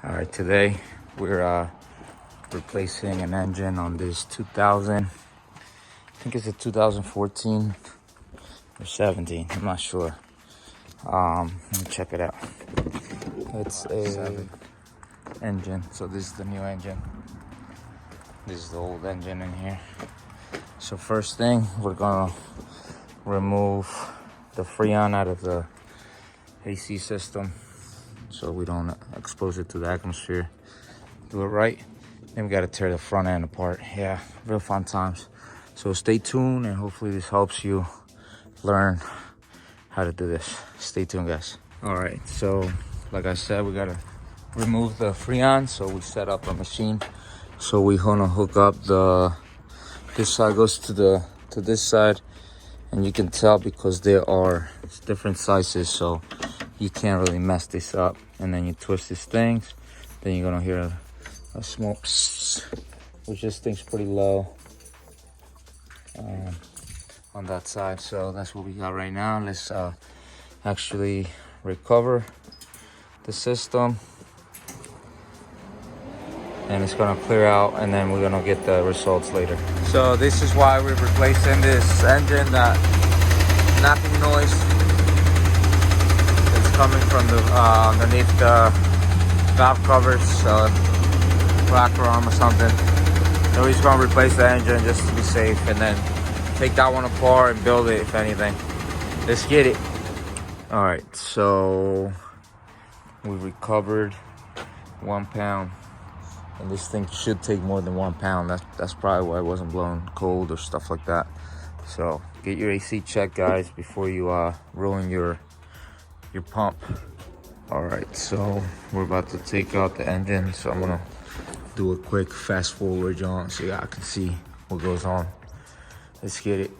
All right, today we're replacing an engine on this 2000. I think it's a 2014 or 17. I'm not sure. Let me check it out. It's a engine. So this is the new engine. This is the old engine in here. So first thing, we're gonna remove the Freon out of the AC system so we don't expose it to the atmosphere. Do it right. Then we gotta tear the front end apart. Yeah, real fun times. So stay tuned and hopefully this helps you learn how to do this. Stay tuned, guys. All right, so like I said, we gotta remove the Freon. So we set up a machine. So we're gonna hook up this side goes to this side, and you can tell because there are different sizes, so you can't really mess this up. And then you twist these things, then you're gonna hear a small psst, which this thing's pretty low on that side. So that's what we got right now. Let's actually recover the system, and it's gonna clear out, and then we're gonna get the results later. So this is why we're replacing this engine. That knocking noise is coming from the underneath the valve covers, crack arm or something. So we're just gonna replace the engine just to be safe, and then take that one apart and build it if anything. Let's get it. All right, so we recovered 1 pound. And this thing should take more than 1 pound. That's probably why it wasn't blowing cold or stuff like that. So get your AC checked, guys, before you ruin your pump. All right, so we're about to take out the engine. So I'm gonna do a quick fast forward, John, so y'all can see what goes on. Let's get it.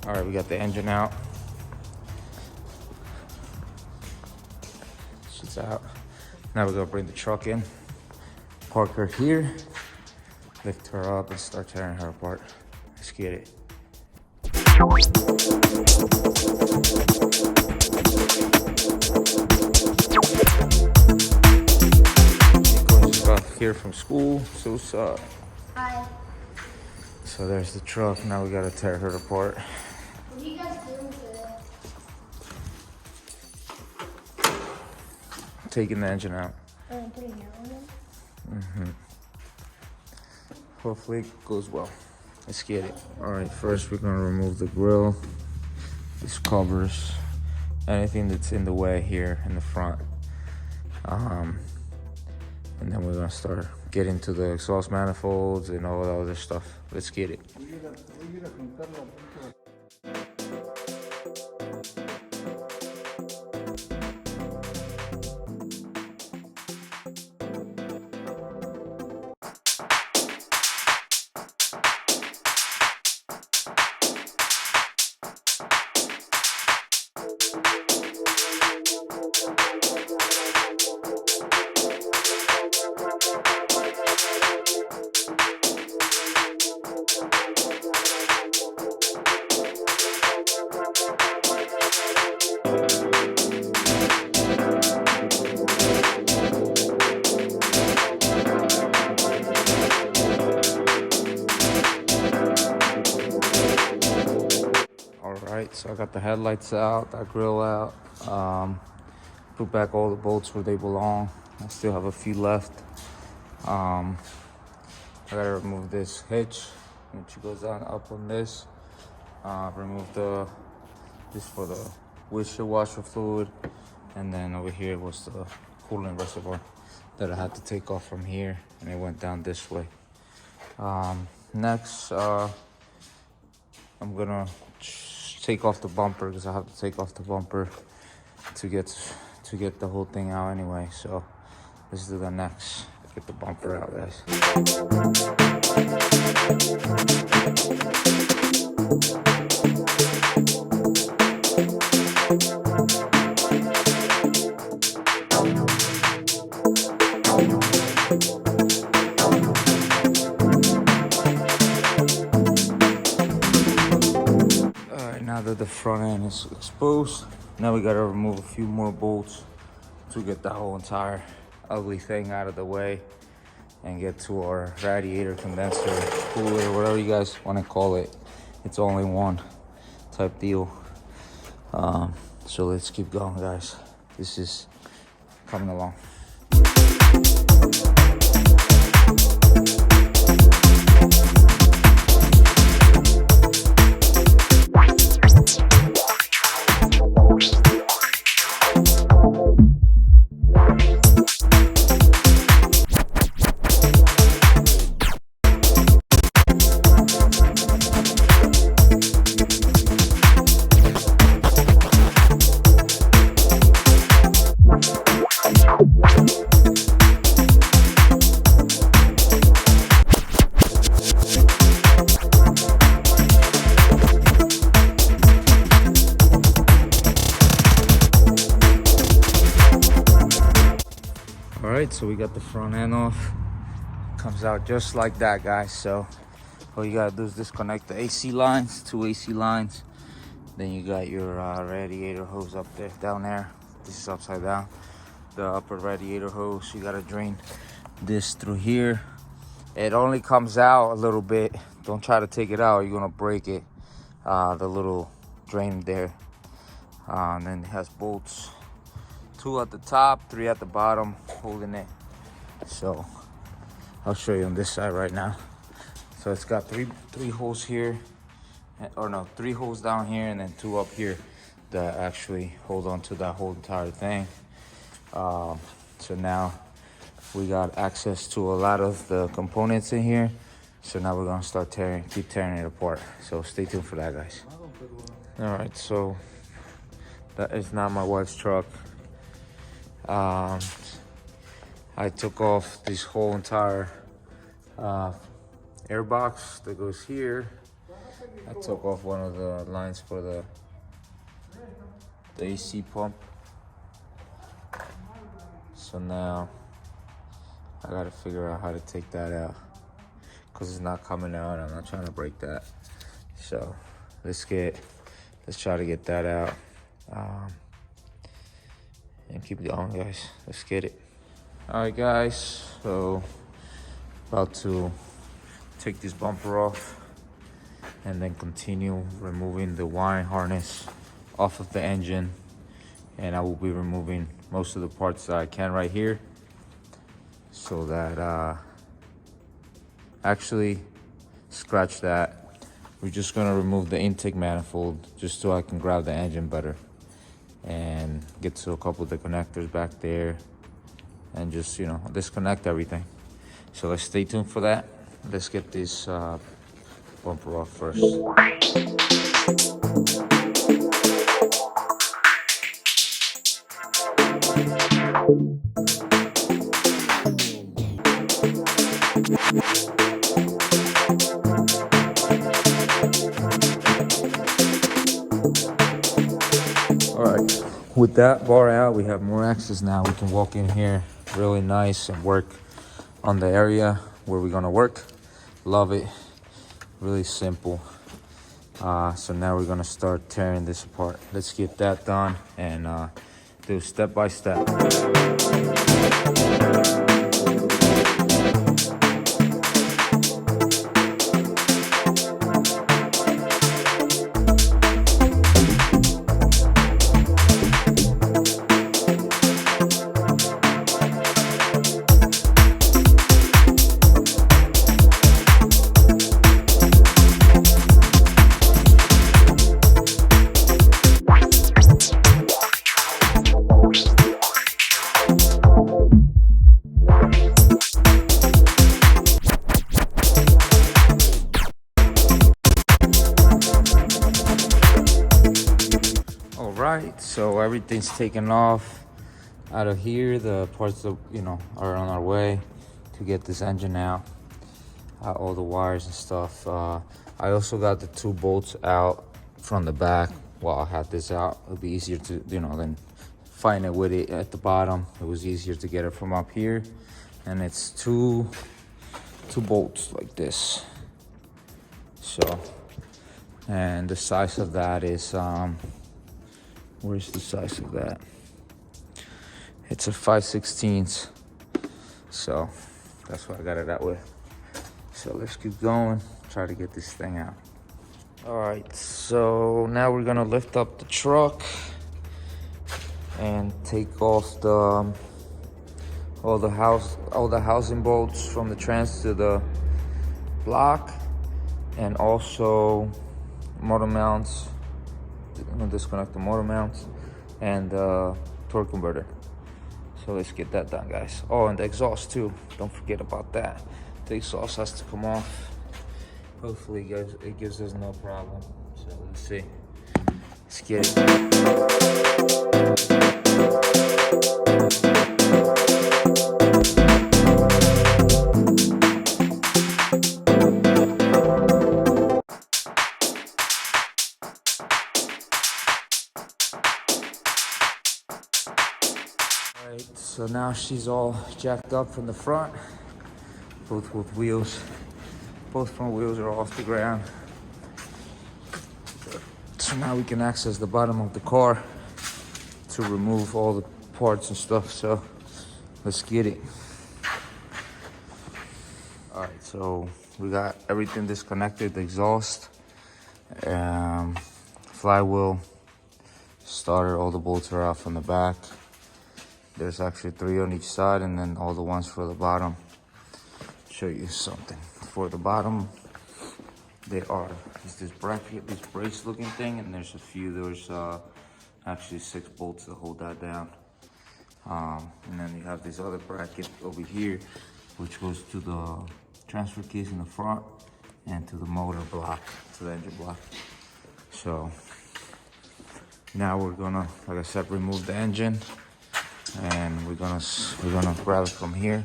All right, we got the engine out. She's out. Now we're gonna bring the truck in, park her here, lift her up, and start tearing her apart. Let's get it. Nico just got here from school, so what's up? Hi. So there's the truck. Now we gotta tear her apart. What are you guys doing today? Taking the engine out. Putting it on? Hopefully it goes well. Let's get it. All right, first we're gonna remove the grill, these covers, anything that's in the way here in the front. And then we're gonna start getting to the exhaust manifolds and all the other stuff. Let's get it. Alright, so I got the headlights out, that grill out, put back all the bolts where they belong. I still have a few left. I gotta remove this hitch, which goes on up on this. Remove this for the windshield washer fluid, and then over here was the coolant reservoir that I had to take off from here, and it went down this way. Next, I'm gonna take off the bumper because I have to take off the bumper to get the whole thing out anyway. So let's do that next. Get the bumper out, guys. right, now that the front end is exposed, now we gotta remove a few more bolts to get the whole entire ugly thing out of the way and get to our radiator, condenser, cooler, whatever you guys want to call it. It's only one type deal. So let's keep going, guys. This is coming along. All right, so we got the front end off. Comes out just like that, guys. So all you gotta do is disconnect the AC lines, two AC lines. Then you got your radiator hose up there, down there. This is upside down. The upper radiator hose, you gotta drain this through here. It only comes out a little bit. Don't try to take it out, you're gonna break it. The little drain there. And then it has bolts. 2 at the top, 3 at the bottom, holding it. So I'll show you on this side right now. So it's got three holes here, or no, 3 holes down here, and then 2 up here that actually hold on to that whole entire thing. So now we got access to a lot of the components in here. So now we're gonna start keep tearing it apart. So stay tuned for that, guys. All right, so that is not my wife's truck. I took off this whole entire air box that goes here. I took off one of the lines for the AC pump. So now I gotta figure out how to take that out because it's not coming out. I'm not trying to break that. So let's try to get that out. And keep going, guys. Let's get it. All right, guys, so about to take this bumper off and then continue removing the wiring harness off of the engine, and I will be removing most of the parts that I can right here, so that actually scratch that. We're just gonna remove the intake manifold just so I can grab the engine better and get to a couple of the connectors back there and just, you know, disconnect everything. So let's stay tuned for that. Let's get this bumper off first. All right, with that bar out, we have more access now. We can walk in here really nice and work on the area where we're gonna work. Love it, really simple. So now we're gonna start tearing this apart. Let's get that done and do step by step. Right, so everything's taken off out of here. The parts that, you know, are on our way to get this engine out. All the wires and stuff. I also got the 2 bolts out from the back while I had this out. It'll be easier to, you know, than find it with it at the bottom. It was easier to get it from up here. And it's two bolts like this. So And the size of that is, where's the size of that? It's a 5/16. So that's what I got it out with. So let's keep going, try to get this thing out. All right, so now we're gonna lift up the truck and take off all the housing bolts from the trans to the block, and also motor mounts. I'm gonna disconnect the motor mounts and the torque converter. So let's get that done, guys. Oh, and the exhaust too. Don't forget about that. The exhaust has to come off. Hopefully, guys, it gives us no problem. So let's see. Let's get it. Alright, so now she's all jacked up from the front. Both front wheels are off the ground. So now we can access the bottom of the car to remove all the parts and stuff. So let's get it. All right, so we got everything disconnected: the exhaust, flywheel, starter. All the bolts are out from the back. There's actually 3 on each side, and then all the ones for the bottom. Show you something. For the bottom, there are this bracket, this brace looking thing, and there's actually 6 bolts to hold that down. And then you have this other bracket over here, which goes to the transfer case in the front and to the motor block, to the engine block. So now we're gonna, like I said, remove the engine, and we're gonna grab it from here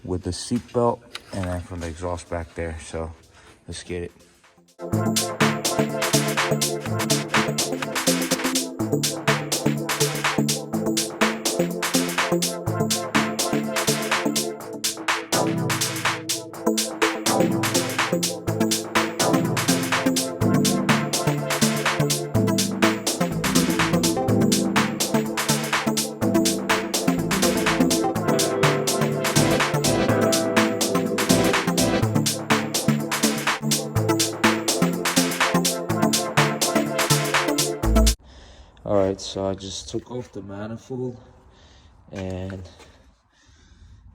with the seat belt, and then from the exhaust back there. So let's get it. All right, so I just took off the manifold, and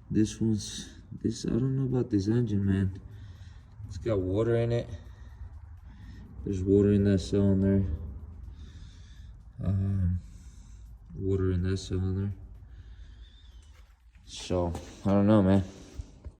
I don't know about this engine, man. It's got water in it. There's water in that cylinder. Water in that cylinder. So I don't know, man.